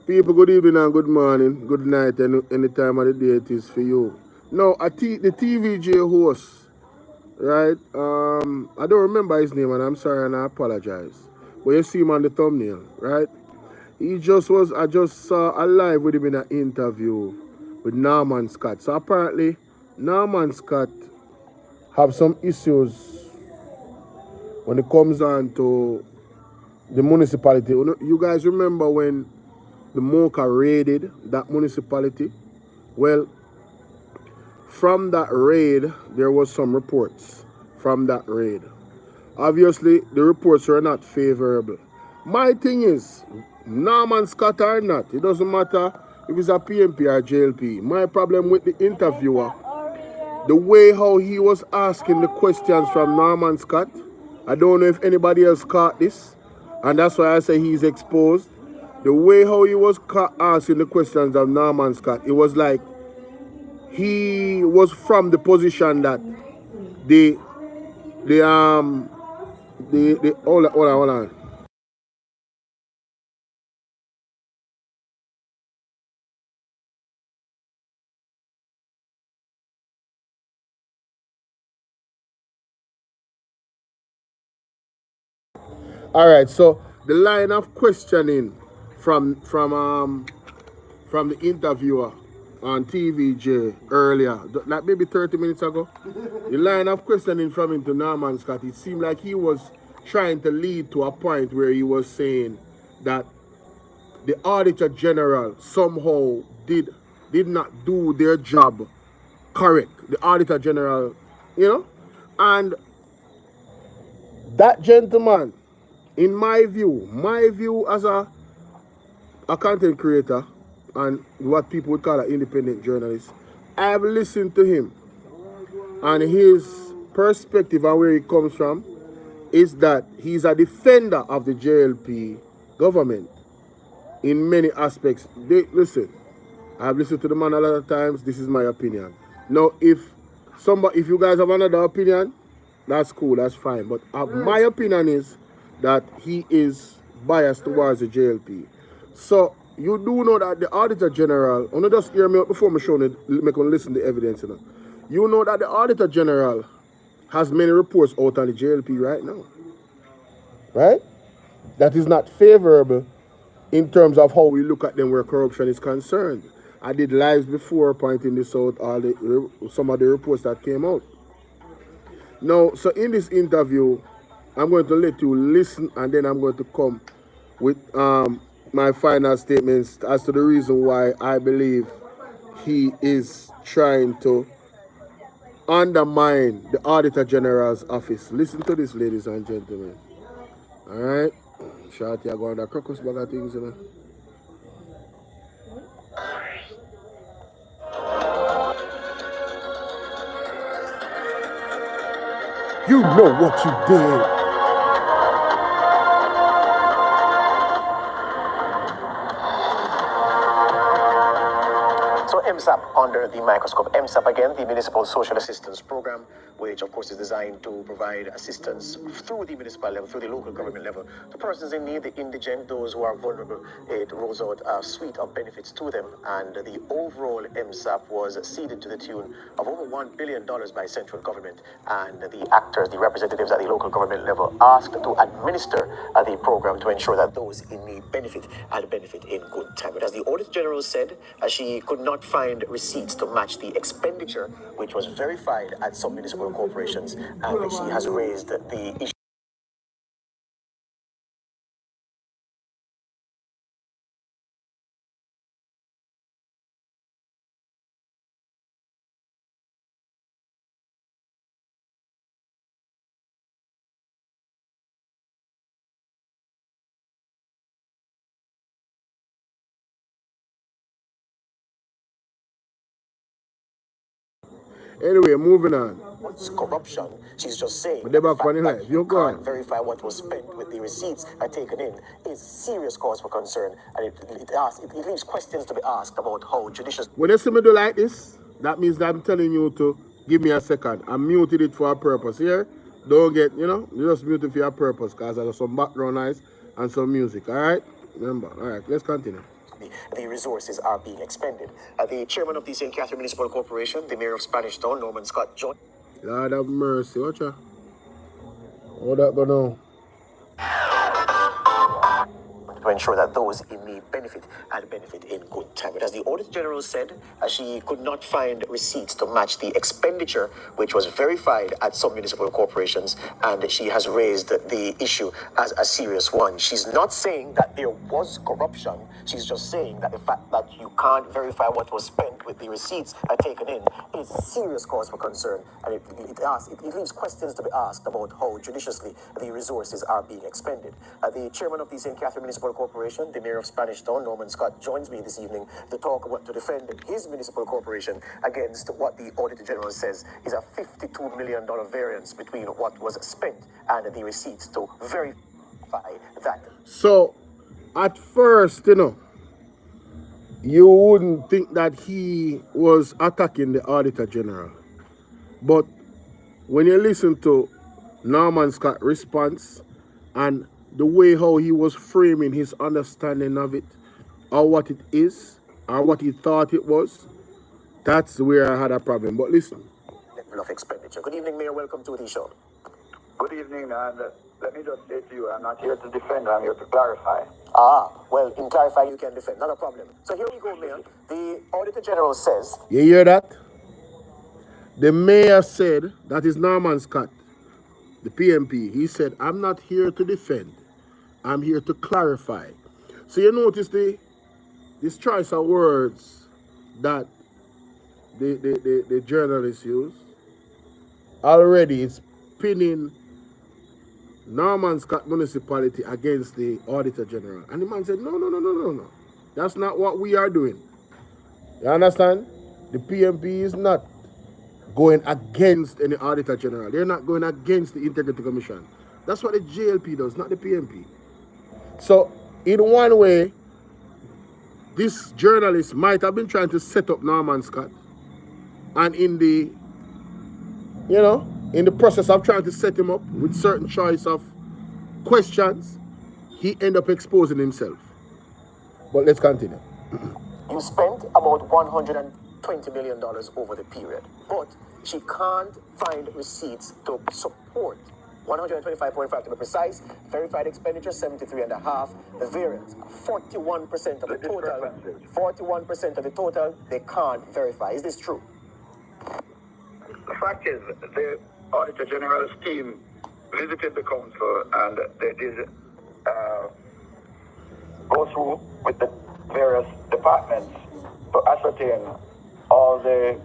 People, good evening and good morning, good night, any time of the day it is for you. Now, the TVJ host, right? I don't remember his name, and I'm sorry, and I apologize. But you see him on the thumbnail, right? I just saw a live with him in an interview with Norman Scott. So apparently, Norman Scott have some issues when it comes on to the municipality. You guys remember when the Mocha raided that municipality? Well, from that raid, there was some reports from that raid. Obviously, the reports are not favorable. My thing is, Norman Scott or not, it doesn't matter if it's a PMP or JLP. My problem with the interviewer, the way how he was asking the questions from Norman Scott, I don't know if anybody else caught this, and that's why I say he's exposed. The way how he was asking the questions of Norman Scott, it was like he was from the position that the hold on. All right, so the line of questioning from the interviewer on TVJ earlier, like maybe 30 minutes ago, the line of questioning from him to Norman Scott, it seemed like he was trying to lead to a point where he was saying that the Auditor General somehow did not do their job correct. The Auditor General, and that gentleman, in my view as a content creator and what people would call an independent journalist, I've listened to him, and his perspective and where he comes from is that he's a defender of the JLP government in many aspects. Listen, I've listened to the man a lot of times. This is my opinion. Now, if you guys have another opinion, that's cool, that's fine. But my opinion is that he is biased towards the JLP. So you do know that the Auditor General, I just hear me out before I show it, make them listen to the evidence. You know that the Auditor General has many reports out on the JLP right now. Right? That is not favorable in terms of how we look at them where corruption is concerned. I did lives before pointing this out, some of the reports that came out. Now, so in this interview, I'm going to let you listen, and then I'm going to come with my final statements as to the reason why I believe he is trying to undermine the Auditor General's office. Listen to this, ladies and gentlemen. All right? Shorty, I go on the crocus bag of things, You know what you did. So MSAP under the microscope. MSAP, again, the Municipal Social Assistance Program, which of course is designed to provide assistance through the municipal level, through the local government level, to persons in need, the indigent, those who are vulnerable. It rolls out a suite of benefits to them, and the overall MSAP was ceded to the tune of over $1 billion by central government, and the actors, the representatives at the local government level, asked to administer the program to ensure that those in need benefit and benefit in good time. But as the Auditor General said, she could not find receipts to match the expenditure, which was verified at some municipal corporations, and she has raised the issue. Anyway, moving on. What's corruption? She's just saying But the back fact on that it, you can't verify what was spent with the receipts are taken in is serious cause for concern, and it leaves questions to be asked about how judicious. When you see me do like this, that means that I'm telling you to give me a second. I muted it for a purpose here. Don't get, you just mute it for your purpose because there's some background noise and some music, all right? Remember, all right, let's continue. the resources are being expended. The chairman of the St. Catherine Municipal Corporation, the mayor of Spanish Town, Norman Scott John. Lord have mercy, watch ya. How that go now? To ensure that those in need benefit and benefit in good time. But as the Auditor General said, she could not find receipts to match the expenditure which was verified at some municipal corporations, and she has raised the issue as a serious one. She's not saying that there was corruption, she's just saying that the fact that you can't verify what was spent with the receipts taken in is serious cause for concern, and it leaves questions to be asked about how judiciously the resources are being expended. The chairman of the St. Catherine Municipal Corporation, the mayor of Spanish Town, Norman Scott, joins me this evening to defend his municipal corporation against what the Auditor General says is a $52 million variance between what was spent and the receipts to verify that. So, at first, you wouldn't think that he was attacking the Auditor General. But when you listen to Norman Scott's response and the way how he was framing his understanding of it, or what it is, or what he thought it was, that's where I had a problem. But listen. Level of expenditure. Good evening, Mayor. Welcome to the show. Good evening, and let me just say to you, I'm not here to defend, I'm here to clarify. Well, in clarifying you can defend, not a problem. So here we go, Mayor. The Auditor General says... You hear that? The mayor said, that is Norman Scott, the PMP, he said, I'm not here to defend, I'm here to clarify. So you notice this choice of words that the journalists use already is pinning Norman Scott Municipality against the Auditor General. And the man said, no. That's not what we are doing. You understand? The PMP is not going against any Auditor General. They're not going against the Integrity Commission. That's what the JLP does, not the PMP. So, in one way, this journalist might have been trying to set up Norman Scott. And in the process of trying to set him up with certain choice of questions, he ended up exposing himself. But let's continue. You spent about $120 million over the period, but she can't find receipts to support 125.5 to be precise, verified expenditure 73.5, the variance 41% of the total. 41% of the total they can't verify. Is this true? The fact is, the Auditor General's team visited the council and they did go through with the various departments to ascertain all the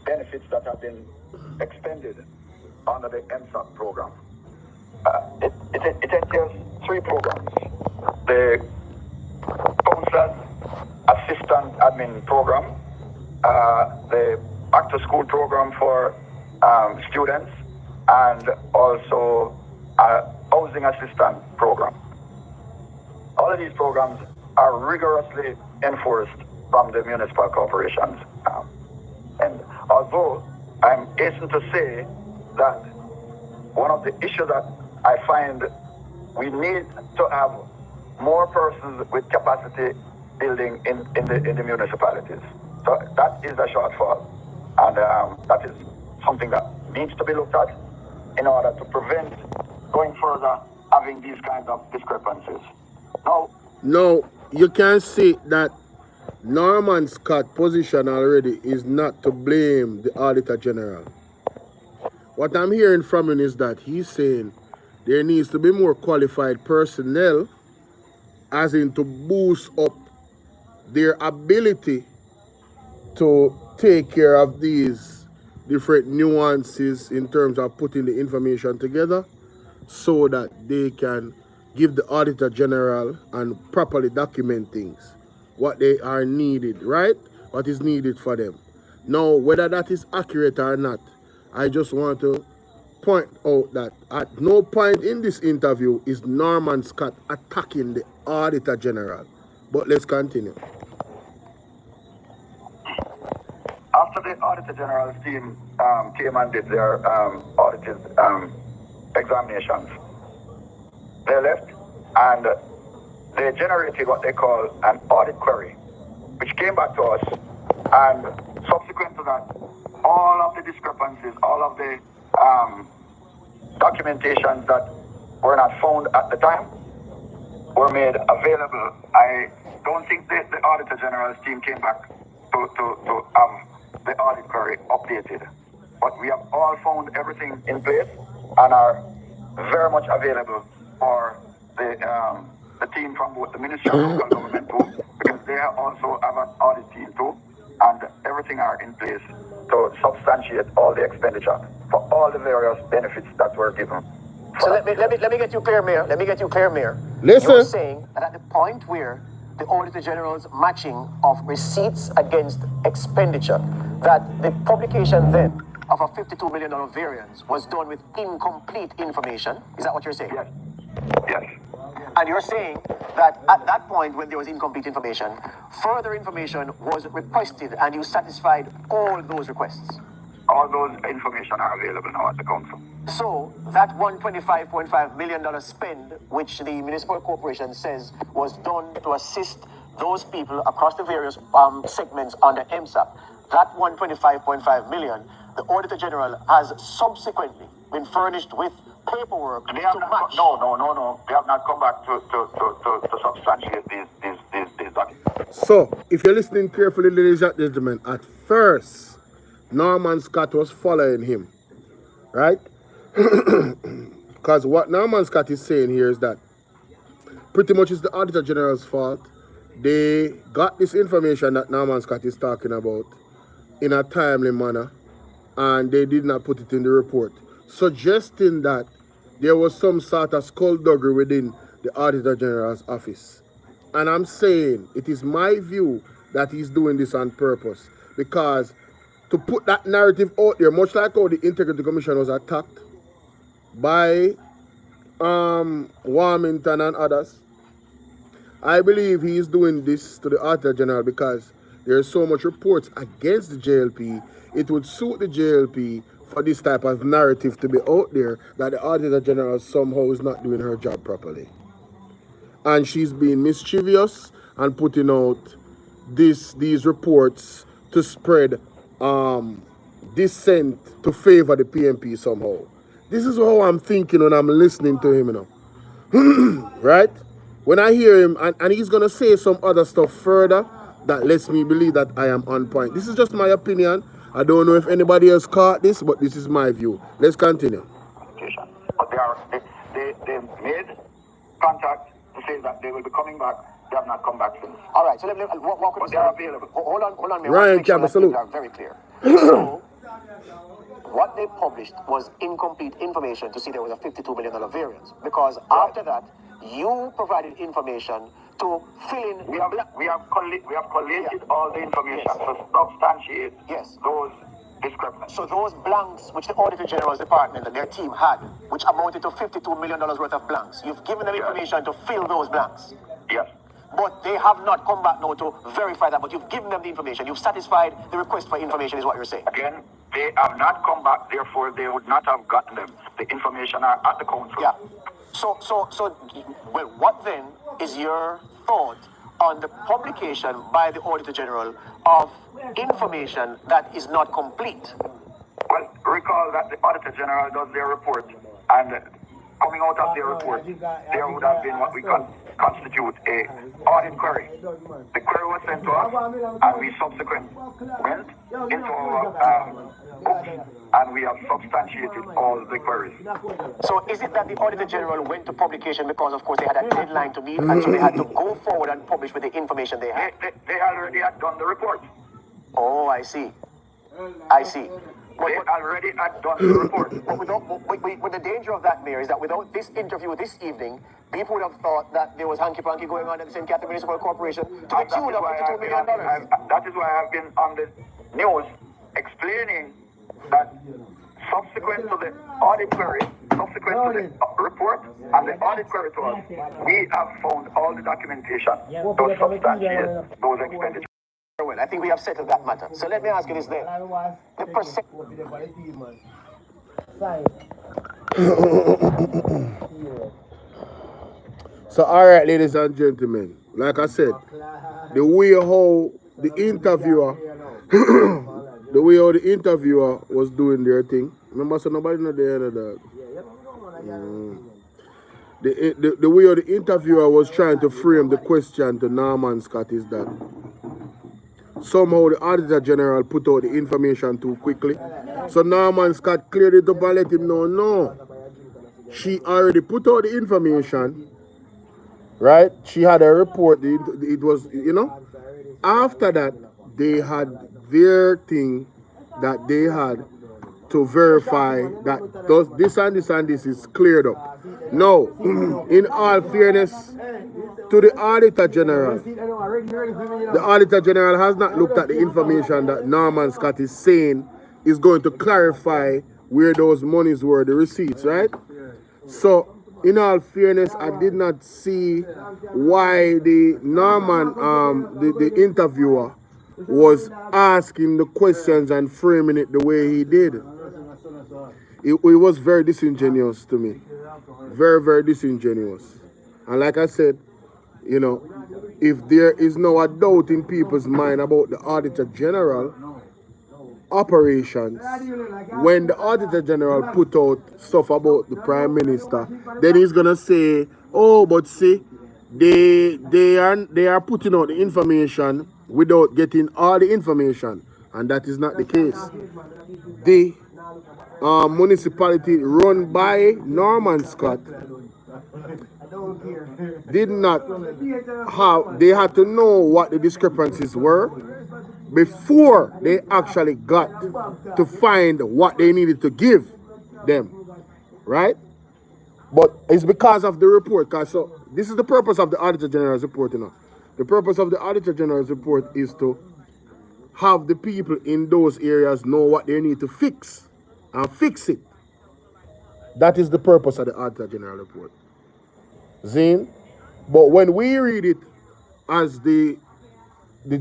benefits that have been expended under the MSAP program. It entails 3 programs. The Counselor's Assistant Admin Program, the Back to School program for students, and also a Housing Assistant Program. All of these programs are rigorously enforced from the municipal corporations. And although I'm hasten to say that one of the issues that I find we need to have more persons with capacity building in the municipalities. So that is a shortfall, and that is something that needs to be looked at in order to prevent going further having these kinds of discrepancies. No, you can see that Norman Scott's position already is not to blame the Auditor General. What I'm hearing from him is that he's saying there needs to be more qualified personnel, as in to boost up their ability to take care of these different nuances in terms of putting the information together so that they can give the Auditor General and properly document things, what they are needed, right? What is needed for them. Now, whether that is accurate or not, I just want to point out that at no point in this interview is Norman Scott attacking the Auditor General. But let's continue. After the Auditor General's team came and did their audited examinations, they left, and they generated what they call an audit query, which came back to us, and subsequent to that, all of the discrepancies, all of the documentations that were not found at the time were made available. I don't think the Auditor General's team came back to have the audit query updated. But we have all found everything in place and are very much available for the team from both the Ministry of Local Government too, because they also have an audit team too, and everything are in place to substantiate all the expenditure for all the various benefits that were given. So let me get you clear, Mayor. Let me get you clear, Mayor. Listen. You're saying that at the point where the Auditor General's matching of receipts against expenditure, that the publication then of a $52 million variance was done with incomplete information. Is that what you're saying? Yes. Yes. And you're saying that at that point, when there was incomplete information, further information was requested and you satisfied all those requests? All those information are available now at the council. So that $125.5 million spend, which the municipal corporation says was done to assist those people across the various segments under MSAP, that $125.5 million, the Auditor General has subsequently been furnished with paperwork to match. No. They have not come back to substantiate these documents. So, if you're listening carefully, ladies and gentlemen, at first, Norman Scott was following him, right? Because what Norman Scott is saying here is that pretty much it's the Auditor General's fault. They got this information that Norman Scott is talking about in a timely manner, and they did not put it in the report, suggesting that there was some sort of skullduggery within the Auditor General's office. And I'm saying it is my view that he's doing this on purpose, because to put that narrative out there, much like how the Integrity Commission was attacked by Warmington and others, I believe he is doing this to the Auditor General because there's so much reports against the JLP. It would suit the JLP for this type of narrative to be out there that the Auditor General somehow is not doing her job properly. And she's being mischievous and putting out these reports to spread dissent to favor the PMP somehow. This is how I'm thinking when I'm listening to him, you know. Right? When I hear him, and he's going to say some other stuff further that lets me believe that I am on point. This is just my opinion. I don't know if anybody else caught this, but this is my view. Let's continue. But they made contact to say that they will be coming back. They have not come back since. All right, so let me walk with they are available. Hold on. Ryan Campbell, salute. Very clear. So, what they published was incomplete information to see there was a $52 million variance. Because after that, you provided information to fill in. We have collated all the information to substantiate those discrepancies. So those blanks which the Auditor General's department and their team had, which amounted to $52 million worth of blanks, you've given them information to fill those blanks. Yes. But they have not come back now to verify that, but you've given them the information. You've satisfied the request for information is what you're saying. Again, they have not come back, therefore they would not have gotten them. The information are at the council. Yeah. So, well, what then is your thought on the publication by the Auditor General of information that is not complete? Well, recall that the Auditor General does their report, and coming out of their report, there would have been what we constitute a audit query. The query was sent to us, and we subsequently went into our books, and we have substantiated all the queries. So is it that the Auditor General went to publication because, of course, they had a deadline to meet, and so they had to go forward and publish with the information they had? They already had done the report. Oh, I see. They already had done the report. But with the danger of that, Mayor, is that without this interview this evening, people would have thought that there was hanky-panky going on at the St. Catherine Municipal Corporation to the tune of $52 million. That is why I've been on the news explaining that subsequent to the audit query, subsequent to the report and the audit query to us, we have found all the documentation to substantiate those expenditures. Well, I think we have settled that matter. So let me ask you this then. So, all right, ladies and gentlemen, like I said, the way how the interviewer, the way how the interviewer was doing their thing. Remember, so nobody know the other dog. The way how the interviewer was trying to frame the question to Norman Scott is that somehow the Auditor General put out the information too quickly. So Norman Scott cleared it up and let him know, no. She already put out the information, right? She had a report. It was, you know, after that, they had their thing that they had to verify that this and this and this is cleared up. Now, in all fairness to the Auditor General, the Auditor General has not looked at the information that Norman Scott is saying is going to clarify where those monies were, the receipts, right? So, in all fairness, I did not see why the Norman, the interviewer, was asking the questions and framing it the way he did. It was very disingenuous to me. Very, very disingenuous. And like I said, you know, if there is no doubt in people's mind about the Auditor General operations, when the Auditor General put out stuff about the Prime Minister, then he's gonna say, oh, but see, they are putting out the information without getting all the information, and that is not the case. The municipality run by Norman Scott did not have, they had to know what the discrepancies were before they actually got to find what they needed to give them, right? But it's because of the report, because so this is the purpose of the Auditor General's report, you know. The purpose of the Auditor General's report is to have the people in those areas know what they need to fix and fix it. That is the purpose of the Auditor General report. Zine? But when we read it as the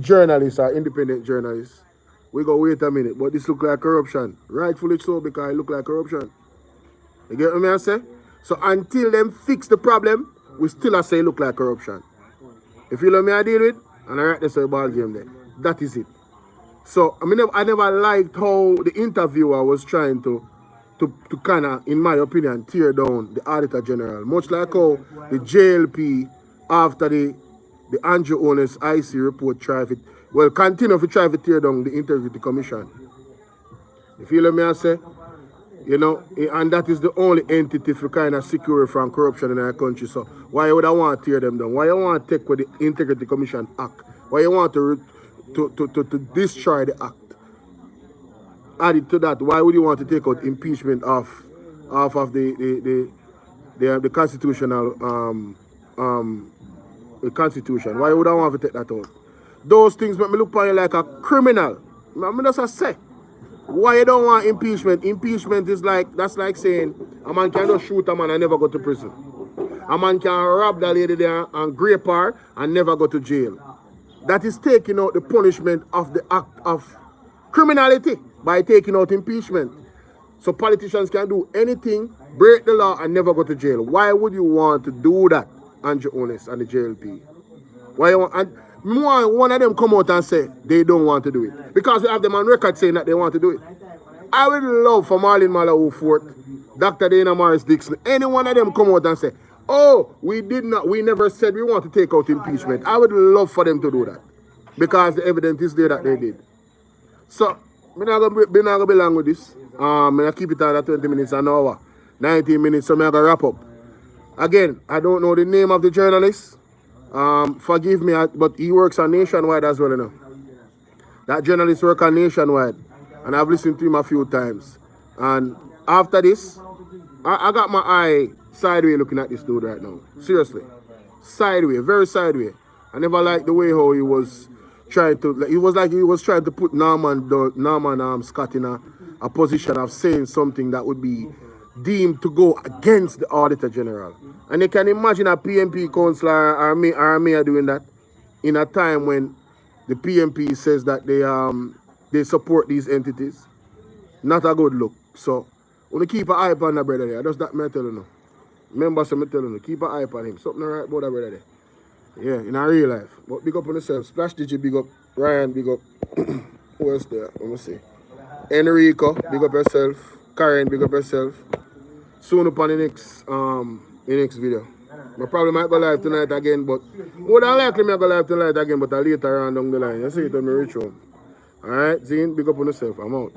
journalists or independent journalists, we go, wait a minute, but this look like corruption. Rightfully so, because it look like corruption. You get what I say? So until them fix the problem, we still say look like corruption. If you know me I deal with, and I write this ball game there. That is it. So I never liked how the interviewer was trying to kind of, in my opinion, tear down the Auditor General. Much like how the JLP, after the Andrew Honest IC report, continue to try to tear down the Integrity Commission. You feel me I say? You know, and that is the only entity for kind of secure from corruption in our country. So why would I want to tear them down? Why you want to take with the Integrity Commission Act? Why you want to destroy the act? Added to that, why would you want to take out impeachment off of the constitutional the constitution? Why would I want to take that out? Those things make me look upon you like a criminal. I just say, why you don't want impeachment? Impeachment is like, that's like saying a man can just shoot a man and never go to prison. A man can rob that lady there and grape her and never go to jail. That is taking out the punishment of the act of criminality by taking out impeachment. So politicians can do anything, break the law, and never go to jail. Why would you want to do that, Andrew Honest and the JLP? Why you want, and one of them come out and say they don't want to do it? Because we have them on record saying that they want to do it. I would love for Marlene Malawu Fort, Dr. Dana Morris Dixon, any one of them come out and say, oh, we never said we want to take out impeachment. I would love for them to do that. Because the evidence is there that they did. So, I'm not going to be long with this. I'm going to keep it at 20 minutes an hour. 19 minutes, so I'm going to wrap up. Again, I don't know the name of the journalist. Forgive me, but he works on Nationwide as well, you know. That journalist works on Nationwide. And I've listened to him a few times. And after this, I got my eye sideways looking at this dude right now. Seriously. Sideways, very sideways. I never liked the way how he was trying to, it was like he was trying to put Norman Scott in a position of saying something that would be deemed to go against the Auditor General. And you can imagine a PMP councillor or mayor doing that in a time when the PMP says that they support these entities. Not a good look. So, when you keep an eye on that brother there, just that matter, you know. Remember, so me telling you, keep an eye on him. Something right about that brother there. Yeah, in our real life. But big up on yourself. Splash Digi, big up. Ryan, big up. Who else there? Let me see. Enrico, big up yourself. Karen, big up yourself. Soon upon the next video. I probably might go live tonight again, but more than likely I go live tonight again, but later on down the line. You see it when I reach home. Alright, Zine, big up on yourself. I'm out.